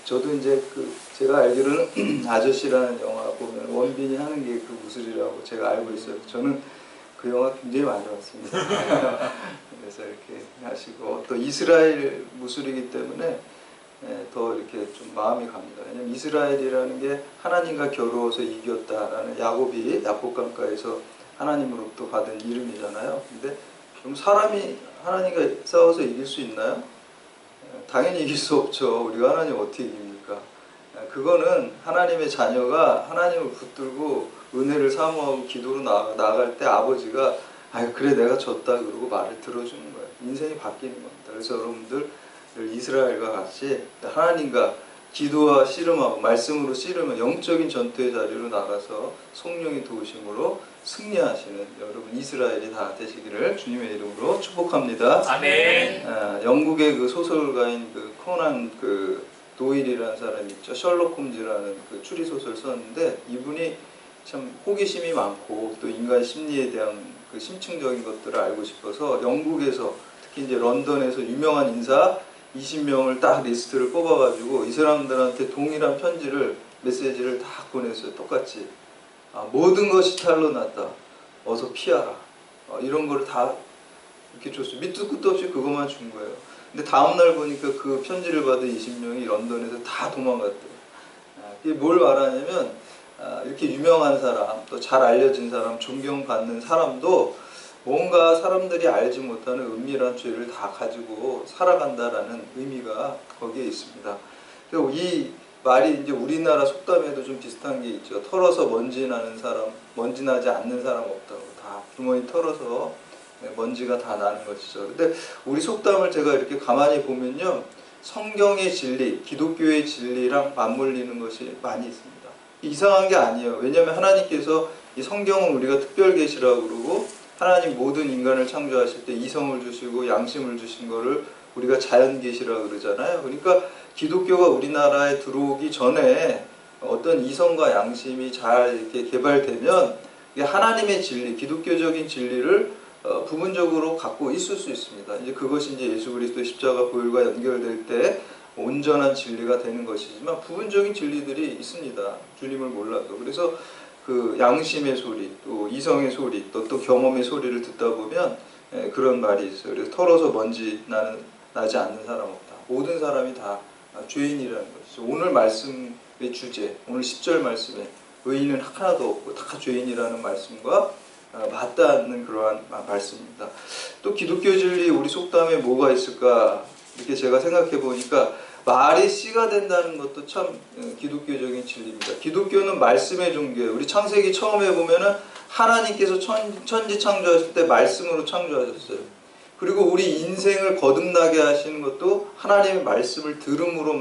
저도 이제 제가 알기로는 아저씨라는 영화 보면 원빈이 하는 게 그 무술이라고 제가 알고 있어요. 저는 그 영화 굉장히 많이 봤습니다. 그래서 이렇게 하시고 또 이스라엘 무술이기 때문에 더 이렇게 좀 마음이 갑니다. 왜냐면 이스라엘이라는 게 하나님과 겨루어서 이겼다라는 야곱이 야복강가에서 하나님으로부터 받은 이름이잖아요. 근데 그럼 사람이 하나님과 싸워서 이길 수 있나요? 당연히 이길 수 없죠. 우리가 하나님 어떻게 이깁니까? 그거는 하나님의 자녀가 하나님을 붙들고 은혜를 사모하고 기도로 나아갈 때 아버지가 그래 내가 졌다 그러고 말을 들어주는 거예요. 인생이 바뀌는 겁니다. 그래서 여러분들 이스라엘과 같이 하나님과 기도와 씨름하고 말씀으로 씨름하고 영적인 전투의 자리로 나가서 성령의 도우심으로 승리하시는 여러분 이스라엘이 다 되시기를 주님의 이름으로 축복합니다. 아멘. 영국의 그 소설가인 코난 도일이라는 사람이 있죠. 셜록 홈즈라는 추리 소설 썼는데 이분이 참 호기심이 많고 또 인간 심리에 대한 심층적인 것들을 알고 싶어서 영국에서 특히 이제 런던에서 유명한 인사 20명을 딱 리스트를 뽑아가지고 이 사람들한테 동일한 편지를 메시지를 다 보냈어요. 똑같이 모든 것이 탈로 났다. 어서 피하라. 이런 거를 다 이렇게 줬어요. 밑도 끝도 없이 그것만 준 거예요. 근데 다음날 보니까 그 편지를 받은 20명이 런던에서 다 도망갔대요. 이게 뭘 말하냐면 이렇게 유명한 사람, 또 잘 알려진 사람, 존경받는 사람도 뭔가 사람들이 알지 못하는 은밀한 죄를 다 가지고 살아간다라는 의미가 거기에 있습니다. 그리고 이 말이 이제 우리나라 속담에도 좀 비슷한 게 있죠. 털어서 먼지 나는 사람, 먼지 나지 않는 사람 없다고. 다 주머니 털어서 먼지가 다 나는 것이죠. 근데 우리 속담을 제가 이렇게 가만히 보면요, 성경의 진리, 기독교의 진리랑 맞물리는 것이 많이 있습니다. 이상한 게 아니에요. 왜냐하면 하나님께서 이 성경은 우리가 특별 계시라고 그러고 하나님 모든 인간을 창조하실 때 이성을 주시고 양심을 주신 거를 우리가 자연 계시라고 그러잖아요. 그러니까 기독교가 우리나라에 들어오기 전에 어떤 이성과 양심이 잘 이렇게 개발되면 하나님의 진리, 기독교적인 진리를 부분적으로 갖고 있을 수 있습니다. 이제 그것이 이제 예수 그리스도의 십자가 보혈과 연결될 때 온전한 진리가 되는 것이지만 부분적인 진리들이 있습니다. 주님을 몰라도. 그래서 그 양심의 소리, 또 이성의 소리, 또 경험의 소리를 듣다 보면 그런 말이 있어요. 그래서 털어서 먼지 나지 않는 사람 없다. 모든 사람이 다 죄인이라는 것이죠. 오늘 말씀의 주제, 오늘 10절 말씀에 의인은 하나도 없고 다 죄인이라는 말씀과 맞닿는 그러한 말씀입니다. 또 기독교 진리 우리 속담에 뭐가 있을까 이렇게 제가 생각해 보니까 말이 씨가 된다는 것도 참 기독교적인 진리입니다. 기독교는 말씀의 종교예요. 우리 창세기 처음에 보면은 하나님께서 천지 창조하실 때 말씀으로 창조하셨어요. 그리고 우리 인생을 거듭나게 하시는 것도 하나님의 말씀을 들음으로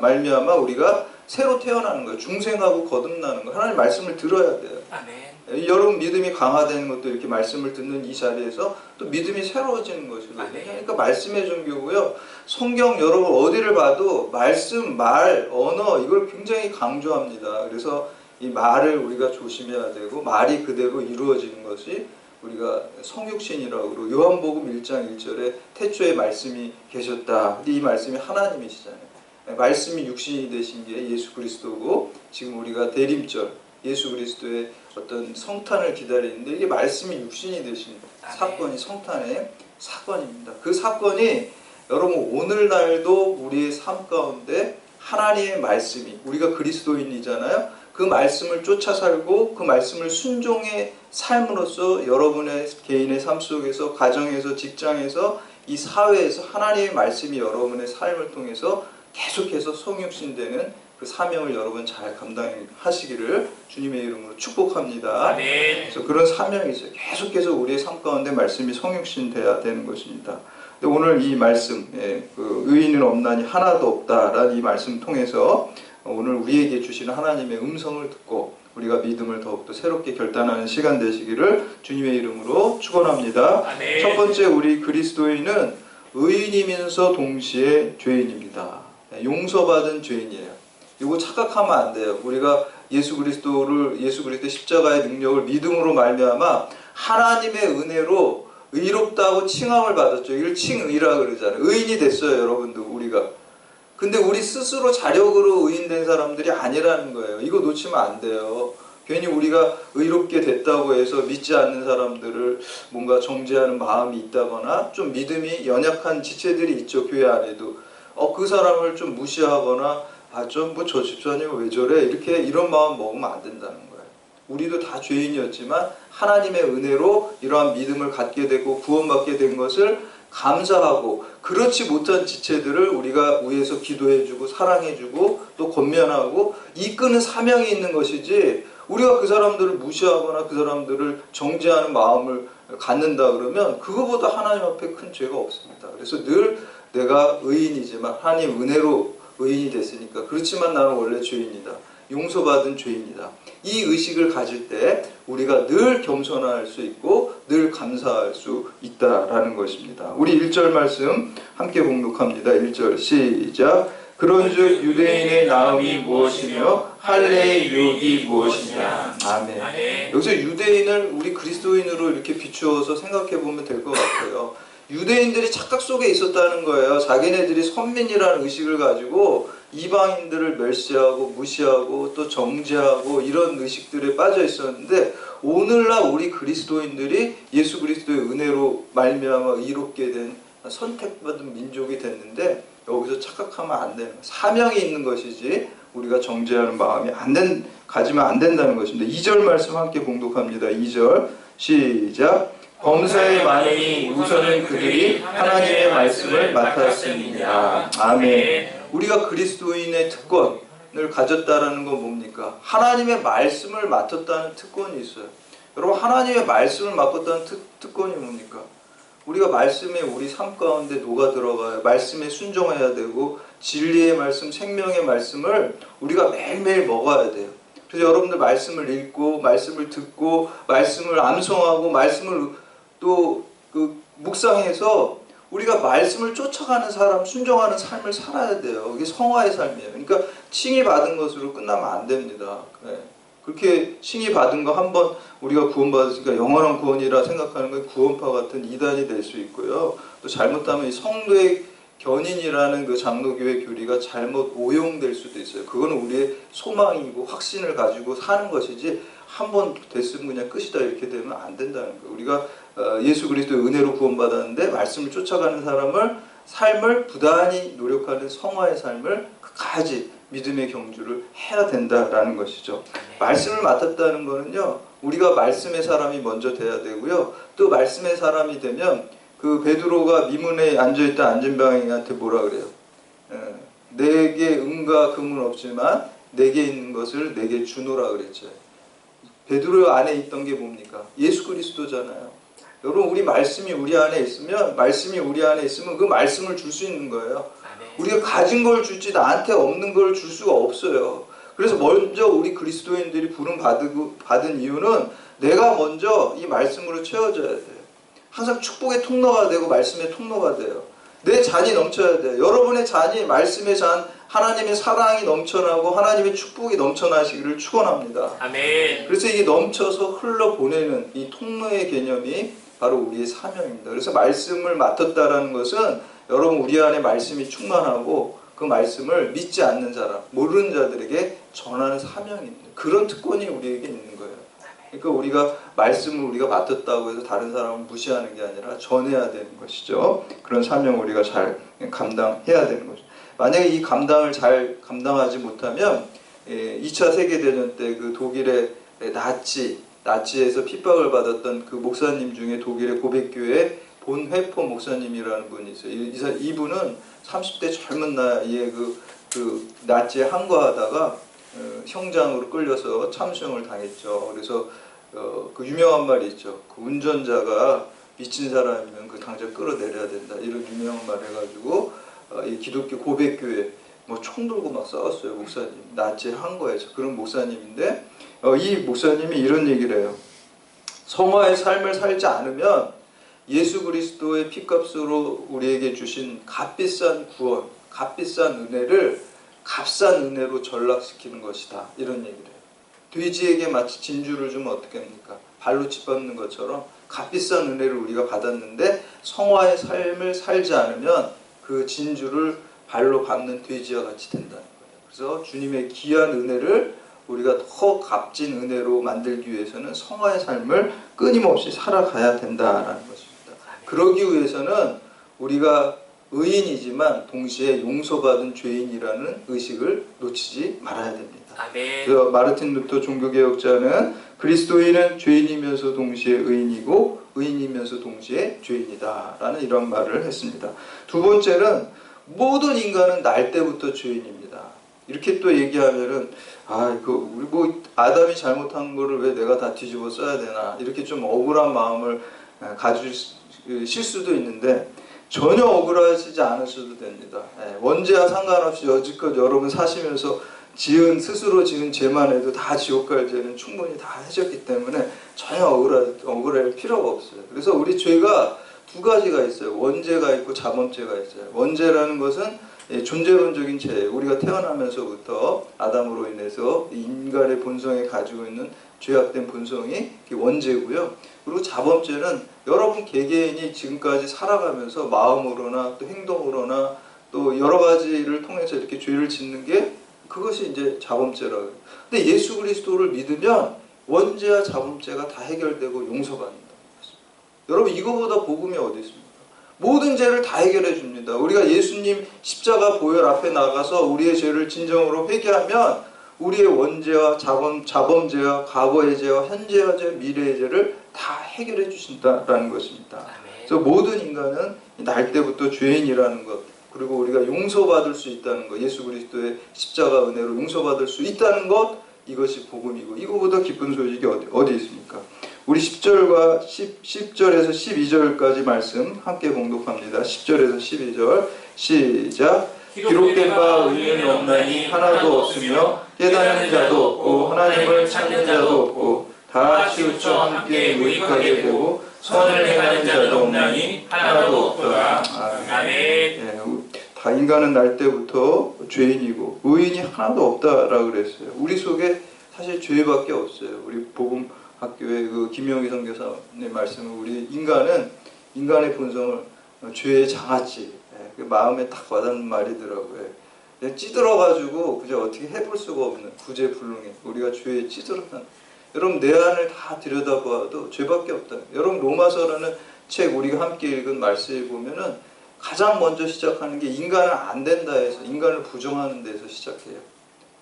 말미암아 우리가 새로 태어나는 거예요. 중생하고 거듭나는 거예요. 하나님 말씀을 들어야 돼요. 아멘. 여러분 믿음이 강화되는 것도 이렇게 말씀을 듣는 이 자리에서 또 믿음이 새로워지는 것이거든요. 그러니까 말씀의 종교고요. 성경 여러분 어디를 봐도 말씀, 말, 언어 이걸 굉장히 강조합니다. 그래서 이 말을 우리가 조심해야 되고 말이 그대로 이루어지는 것이 우리가 성육신이라고 그러고 요한복음 1장 1절에 태초에 말씀이 계셨다. 근데 이 말씀이 하나님이시잖아요. 말씀이 육신이 되신 게 예수 그리스도고 지금 우리가 대림절 예수 그리스도의 어떤 성탄을 기다리는데 이게 말씀이 육신이 되신 사건이 성탄의 사건입니다. 그 사건이 여러분 오늘날도 우리의 삶 가운데 하나님의 말씀이 우리가 그리스도인이잖아요. 그 말씀을 쫓아 살고 그 말씀을 순종의 삶으로써 여러분의 개인의 삶 속에서 가정에서 직장에서 이 사회에서 하나님의 말씀이 여러분의 삶을 통해서 계속해서 성육신되는 그 사명을 여러분 잘 감당하시기를 주님의 이름으로 축복합니다. 그래서 그런 사명이 있어요. 계속해서 우리의 삶 가운데 말씀이 성육신돼야 되는 것입니다. 근데 오늘 이 말씀, 그 의인은 없나니 하나도 없다라는 이 말씀 통해서 오늘 우리에게 주시는 하나님의 음성을 듣고 우리가 믿음을 더욱더 새롭게 결단하는 시간 되시기를 주님의 이름으로 축원합니다. 첫 번째 우리 그리스도인은 의인이면서 동시에 죄인입니다. 용서받은 죄인이에요. 이거 착각하면 안 돼요. 우리가 예수 그리스도의 십자가의 능력을 믿음으로 말미암아 하나님의 은혜로 의롭다고 칭함을 받았죠. 이걸 칭의라 그러잖아요. 의인이 됐어요, 여러분들 우리가. 근데 우리 스스로 자력으로 의인된 사람들이 아니라는 거예요. 이거 놓치면 안 돼요. 괜히 우리가 의롭게 됐다고 해서 믿지 않는 사람들을 뭔가 정죄하는 마음이 있다거나 좀 믿음이 연약한 지체들이 있죠. 교회 안에도. 그 사람을 좀 무시하거나 좀 뭐 저 집사님 왜 저래? 이렇게 이런 마음 먹으면 안 된다는 거예요. 우리도 다 죄인이었지만 하나님의 은혜로 이러한 믿음을 갖게 되고 구원받게 된 것을 감사하고, 그렇지 못한 지체들을 우리가 위에서 기도해주고 사랑해주고 또 권면하고 이끄는 사명이 있는 것이지, 우리가 그 사람들을 무시하거나 그 사람들을 정죄하는 마음을 갖는다 그러면 그거보다 하나님 앞에 큰 죄가 없습니다. 그래서 늘 내가 의인이지만 하나님 은혜로 의인이 됐으니까, 그렇지만 나는 원래 죄인이다, 용서받은 죄인이다, 이 의식을 가질 때 우리가 늘 겸손할 수 있고 늘 감사할 수 있다라는 것입니다. 우리 1절 말씀 함께 봉독합니다. 1절 시작. 그런즉 유대인의 나음이 무엇이며 할례의 유익이 무엇이냐. 아멘. 여기서 유대인을 우리 그리스도인으로 이렇게 비추어서 생각해 보면 될 것 같아요. 유대인들이 착각 속에 있었다는 거예요. 자기네들이 선민이라는 의식을 가지고 이방인들을 멸시하고 무시하고 또 정죄하고 이런 의식들에 빠져 있었는데, 오늘날 우리 그리스도인들이 예수 그리스도의 은혜로 말미암아 의롭게 된 선택받은 민족이 됐는데, 여기서 착각하면 안 되는 거예요. 사명이 있는 것이지 우리가 정죄하는 마음이 가지면 안 된다는 것입니다. 2절 말씀 함께 봉독합니다. 2절 시작. 범사에 많으니 우선은 그들이 하나님의 말씀을 맡았음이니라. 아멘. 우리가 그리스도인의 특권을 가졌다라는 건 뭡니까? 하나님의 말씀을 맡았다는 특권이 있어요. 여러분, 하나님의 말씀을 맡았다는 특권이 뭡니까? 우리가 말씀에 우리 삶 가운데 녹아 들어가요. 말씀에 순종해야 되고 진리의 말씀, 생명의 말씀을 우리가 매일매일 먹어야 돼요. 그래서 여러분들 말씀을 읽고 말씀을 듣고 말씀을 암송하고 말씀을 또 묵상해서 우리가 말씀을 쫓아가는 사람, 순종하는 삶을 살아야 돼요. 이게 성화의 삶이에요. 그러니까 칭의 받은 것으로 끝나면 안 됩니다. 네. 그렇게 칭의 받은 거 한번 우리가 구원받았으니까 영원한 구원이라 생각하는 건 구원파 같은 이단이 될 수 있고요. 또 잘못하면 이 성도의 견인이라는 그 장로교회 교리가 잘못 오용될 수도 있어요. 그거는 우리의 소망이고 확신을 가지고 사는 것이지, 한번 됐으면 그냥 끝이다 이렇게 되면 안 된다는 거예요. 우리가 예수 그리스도의 은혜로 구원받았는데 말씀을 쫓아가는 삶을 부단히 노력하는 성화의 삶을 끝까지 믿음의 경주를 해야 된다라는 것이죠. 말씀을 맡았다는 거는요, 우리가 말씀의 사람이 먼저 돼야 되고요. 또 말씀의 사람이 되면 그 베드로가 미문에 앉아있던 안진병이한테 뭐라 그래요? 내게 은과 금은 없지만 내게 있는 것을 내게 주노라 그랬죠. 베드로 안에 있던 게 뭡니까? 예수 그리스도잖아요. 여러분, 우리 말씀이 우리 안에 있으면 그 말씀을 줄 수 있는 거예요. 우리가 가진 걸 줄지 나한테 없는 걸 줄 수가 없어요. 그래서 먼저 우리 그리스도인들이 부름 받은 이유는 내가 먼저 이 말씀으로 채워져야 돼요. 항상 축복의 통로가 되고 말씀의 통로가 돼요. 내 잔이 넘쳐야 돼요. 여러분의 잔이 말씀의 잔, 하나님의 사랑이 넘쳐나고 하나님의 축복이 넘쳐나시기를 축원합니다. 아멘. 그래서 이게 넘쳐서 흘러보내는 이 통로의 개념이 바로 우리의 사명입니다. 그래서 말씀을 맡았다라는 것은 여러분, 우리 안에 말씀이 충만하고 그 말씀을 믿지 않는 사람, 모르는 자들에게 전하는 사명입니다. 그런 특권이 우리에게 있는 거예요. 그러니까 우리가 말씀을 우리가 맡았다고 해서 다른 사람을 무시하는 게 아니라 전해야 되는 것이죠. 그런 사명을 우리가 잘 감당해야 되는 거죠. 만약에 이 감당을 잘 감당하지 못하면 2차 세계대전 때 그 독일의 나치에서 핍박을 받았던 그 목사님 중에 독일의 고백교회 본회포 목사님이라는 분이 있어요. 이분은 30대 젊은 나이에 그 나치에 항거하다가 형장으로 끌려서 참수형을 당했죠. 그래서 그 유명한 말이 있죠. 그 운전자가 미친 사람이면 그 당장 끌어내려야 된다, 이런 유명한 말 해가지고 이 기독교 고백교회 뭐 총 들고 막 싸웠어요. 목사님, 나치에 항거해서. 그런 목사님인데 이 목사님이 이런 얘기를 해요. 성화의 삶을 살지 않으면 예수 그리스도의 피값으로 우리에게 주신 값비싼 구원, 값비싼 은혜를 값싼 은혜로 전락시키는 것이다, 이런 얘기를 해요. 돼지에게 마치 진주를 주면 어떻게 합니까? 발로 짓밟는 것처럼 값비싼 은혜를 우리가 받았는데 성화의 삶을 살지 않으면 그 진주를 발로 밟는 돼지와 같이 된다는 거예요. 그래서 주님의 귀한 은혜를 우리가 더 값진 은혜로 만들기 위해서는 성화의 삶을 끊임없이 살아가야 된다라는 것입니다. 그러기 위해서는 우리가 의인이지만 동시에 용서받은 죄인이라는 의식을 놓치지 말아야 됩니다. 그래서 마르틴 루터 종교개혁자는 그리스도인은 죄인이면서 동시에 의인이고 의인이면서 동시에 죄인이다 라는 이런 말을 했습니다. 두 번째는 모든 인간은 날 때부터 죄인입니다. 이렇게 또 얘기하면은 우리 뭐 아담이 잘못한 거를 왜 내가 다 뒤집어 써야 되나 이렇게 좀 억울한 마음을 가지실 수도 있는데 전혀 억울하시지 않으셔도 됩니다. 원죄와 상관없이 여지껏 여러분 사시면서 스스로 지은 죄만 해도 다 지옥 갈 죄는 충분히 다 하셨기 때문에 전혀 억울할 필요가 없어요. 그래서 우리 죄가 두 가지가 있어요. 원죄가 있고 자범죄가 있어요. 원죄라는 것은 존재론적인 죄예요. 우리가 태어나면서부터 아담으로 인해서 인간의 본성에 가지고 있는 죄악된 본성이 원죄고요. 그리고 자범죄는 여러분 개개인이 지금까지 살아가면서 마음으로나 또 행동으로나 또 여러 가지를 통해서 이렇게 죄를 짓는 게 그것이 이제 자범죄라고 해요. 근데 예수 그리스도를 믿으면 원죄와 자범죄가 다 해결되고 용서받는다는 것입니다. 여러분 이거보다 복음이 어디 있습니까? 모든 죄를 다 해결해 줍니다. 우리가 예수님 십자가 보혈 앞에 나가서 우리의 죄를 진정으로 회개하면 우리의 원죄와 자범죄와 과거의 죄와 현재의 죄, 미래의 죄를 다 해결해 주신다라는 것입니다. 그래서 모든 인간은 날 때부터 죄인이라는 것, 그리고 우리가 용서받을 수 있다는 것, 예수 그리스도의 십자가 은혜로 용서받을 수 있다는 것, 이것이 복음이고 이거보다 기쁜 소식이 어디 있습니까? 우리 10절에서 12절까지 말씀 함께 봉독합니다. 10절에서 12절 시작. 기록된 바 의인은 없나니 하나도 없으며 깨닫는 자도 없고 하나님을 찾는 자도 없고 다 치우쳐 함께 무익하게 되고 선을 행하는 자도 없나니 하나도 없더라. 아멘. 다 인간은 날 때부터 죄인이고 의인이 하나도 없다라고 그랬어요. 우리 속에 사실 죄밖에 없어요. 우리 복음 학교의 그 김영희 선교사님 말씀은 우리 인간의 본성을 죄의 장아찌, 그 마음에 딱 와닿는 말이더라고요. 찌들어가지고 그저 어떻게 해볼 수가 없는 구제불능해. 우리가 죄에 찌들어간. 여러분 내 안을 다 들여다보아도 죄밖에 없다. 여러분 로마서라는 책 우리가 함께 읽은 말씀에 보면은 가장 먼저 시작하는 게 인간은 안 된다 해서 인간을 부정하는 데서 시작해요.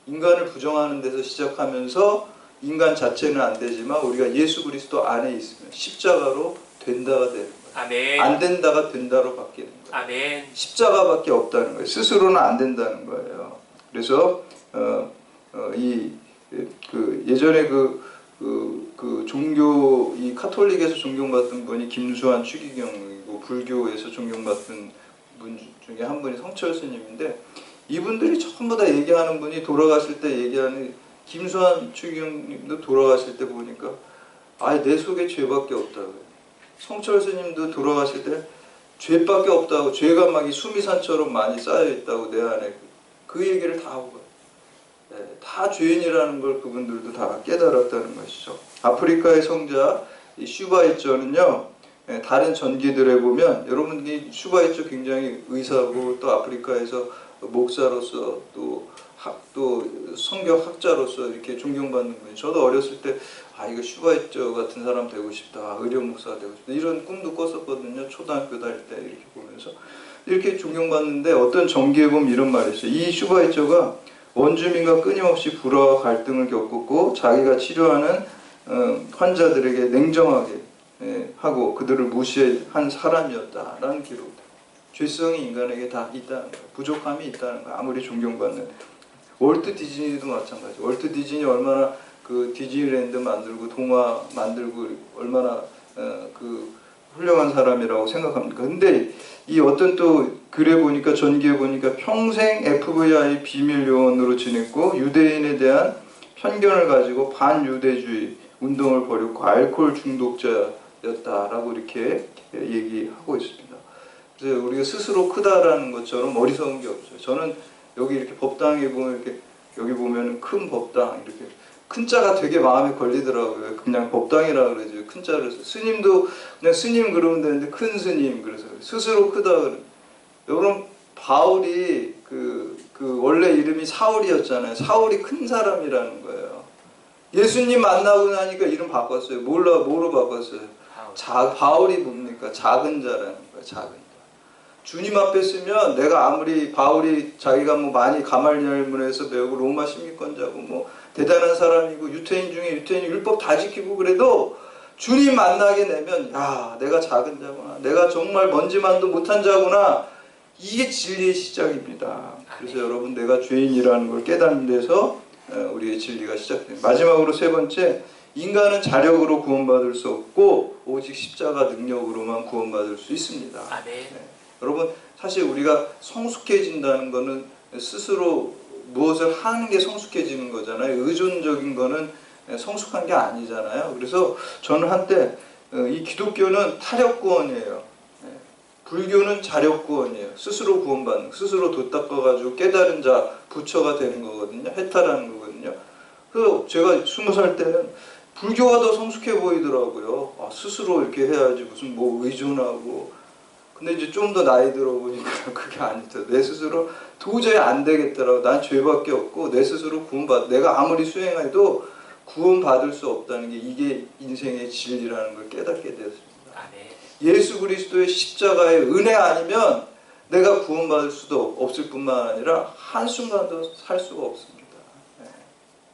인간을 부정하는 데서 시작하면서 인간 자체는 안 되지만 우리가 예수 그리스도 안에 있으면 십자가로 된다가 되는 거예요. 아멘. 안 된다가 된다로 바뀌는 거예요. 아멘. 십자가밖에 없다는 거예요. 스스로는 안 된다는 거예요. 그래서 예전에 그 종교 이 카톨릭에서 존경받던 분이 김수환 추기경이고 불교에서 존경받던 분 중에 한 분이 성철 스님인데 이분들이 전부 다 얘기하는 분이 돌아가실 때 얘기하는 김수환 추기경님도 돌아가실 때 보니까 내 속에 죄밖에 없다고요. 성철 스님도 돌아가실 때 죄밖에 없다고 죄가 막 수미산처럼 많이 쌓여 있다고 내 안에 그 얘기를 다 하고 다 죄인이라는 걸 그분들도 다 깨달았다는 것이죠. 아프리카의 성자 슈바이처는요, 다른 전기들에 보면 여러분들이 슈바이처 굉장히 의사고 또 아프리카에서 목사로서 또 성경학자로서 이렇게 존경받는 분이 저도 어렸을 때 이거 슈바이처 같은 사람 되고 싶다, 의료 목사가 되고 싶다 이런 꿈도 꿨었거든요. 초등학교 다닐 때 이렇게 보면서 이렇게 존경받는데 어떤 전기에 보면 이런 말이 있어요. 이 슈바이처가 원주민과 끊임없이 불화와 갈등을 겪었고 자기가 치료하는 환자들에게 냉정하게 하고 그들을 무시한 사람이었다라는 기록. 죄성이 인간에게 다 있다는 거예요. 부족함이 있다는 거예요. 아무리 존경받는 월트 디즈니도 마찬가지. 월트 디즈니 얼마나 그 디즈니랜드 만들고 동화 만들고 얼마나 그 훌륭한 사람이라고 생각합니까? 근데 이 어떤 또 글에 보니까 전기에 보니까 평생 FBI 비밀 요원으로 지냈고 유대인에 대한 편견을 가지고 반유대주의 운동을 벌였고 알코올 중독자였다라고 이렇게 얘기하고 있습니다. 그래서 우리가 스스로 크다라는 것처럼 어리석은 게 없어요. 저는 여기 이렇게 법당에 보면 이렇게 여기 보면은 큰 법당 이렇게 큰 자가 되게 마음에 걸리더라고요. 그냥 법당이라 그러죠. 큰 자를 스님도 그냥 스님 그러면 되는데 큰 스님 그래서 스스로 크다 그래. 여러분 바울이 그 원래 이름이 사울이었잖아요. 사울이 큰 사람이라는 거예요. 예수님 만나고 나니까 이름 바꿨어요. 뭐로 바꿨어요? 바울이 뭡니까? 작은 자라는 거예요. 작은 자. 주님 앞에 쓰면 내가 아무리 바울이 자기가 뭐 많이 가말리엘문에서 배우고 로마 시민권자고 뭐 대단한 사람이고 유태인 중에 유태인 율법 다 지키고 그래도 주님 만나게 되면 야 내가 작은 자구나. 내가 정말 먼지만도 못한 자구나. 이게 진리의 시작입니다. 그래서 여러분 내가 죄인이라는 걸 깨닫는 데서 우리의 진리가 시작됩니다. 마지막으로 세 번째, 인간은 자력으로 구원받을 수 없고 오직 십자가 능력으로만 구원받을 수 있습니다. 여러분 사실 우리가 성숙해진다는 거는 스스로 무엇을 하는 게 성숙해지는 거잖아요. 의존적인 거는 성숙한 게 아니잖아요. 그래서 저는 한때 이 기독교는 타력구원이에요. 불교는 자력구원이에요. 스스로 구원받는, 스스로 돛 닦아가지고 깨달은 자, 부처가 되는 거거든요. 해탈하는 거거든요. 그래서 제가 20살 때는 불교가 더 성숙해 보이더라고요. 스스로 이렇게 해야지 무슨 뭐 의존하고. 근데 이제 좀 더 나이 들어보니까 그게 아니죠. 내 스스로 도저히 안 되겠더라고. 난 죄밖에 없고 내 스스로 내가 아무리 수행해도 구원받을 수 없다는 게 이게 인생의 진리라는 걸 깨닫게 되었습니다. 예수 그리스도의 십자가의 은혜 아니면 내가 구원받을 수도 없을 뿐만 아니라 한순간도 살 수가 없습니다.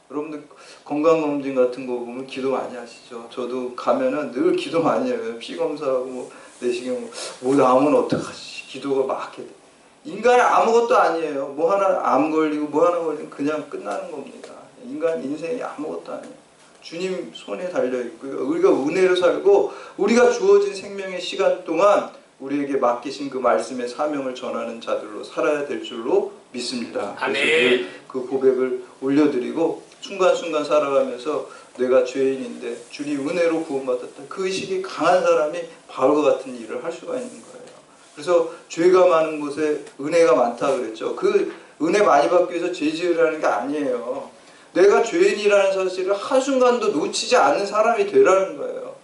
여러분들 건강검진 같은 거 보면 기도 많이 하시죠. 저도 가면은 늘 기도 많이 해요. 피검사하고 뭐 내시경 뭐 나오면 어떡하지. 기도가 막 해. 인간이 아무것도 아니에요. 뭐 하나 암 걸리고 뭐 하나 걸리면 그냥 끝나는 겁니다. 인간 인생이 아무것도 아니에요. 주님 손에 달려있고요. 우리가 은혜로 살고 우리가 주어진 생명의 시간 동안 우리에게 맡기신 그 말씀의 사명을 전하는 자들로 살아야 될 줄로 믿습니다. 그래서 그 고백을 올려드리고 순간순간 살아가면서 내가 죄인인데 주님 은혜로 구원받았다. 그 의식이 강한 사람이 바울과 같은 일을 할 수가 있는 거예요. 그래서 죄가 많은 곳에 은혜가 많다 그랬죠. 그 은혜 많이 받기 위해서 죄 지으라는 게 아니에요. 내가 죄인이라는 사실을 한순간도 놓치지 않는 사람이 되라는 거예요.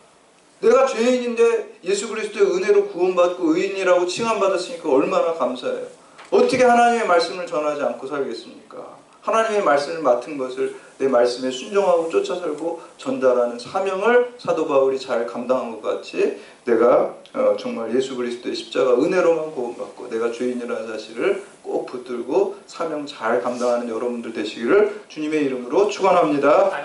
내가 죄인인데 예수 그리스도의 은혜로 구원받고 의인이라고 칭함받았으니까 얼마나 감사해요. 어떻게 하나님의 말씀을 전하지 않고 살겠습니까? 하나님의 말씀을 맡은 것을 내 말씀에 순종하고 쫓아 살고 전달하는 사명을 사도 바울이 잘 감당한 것 같이 내가 정말 예수 그리스도의 십자가 은혜로만 구원받고 내가 죄인이라는 사실을 꼭 붙들고 사명 잘 감당하는 여러분들 되시기를 주님의 이름으로 축원합니다.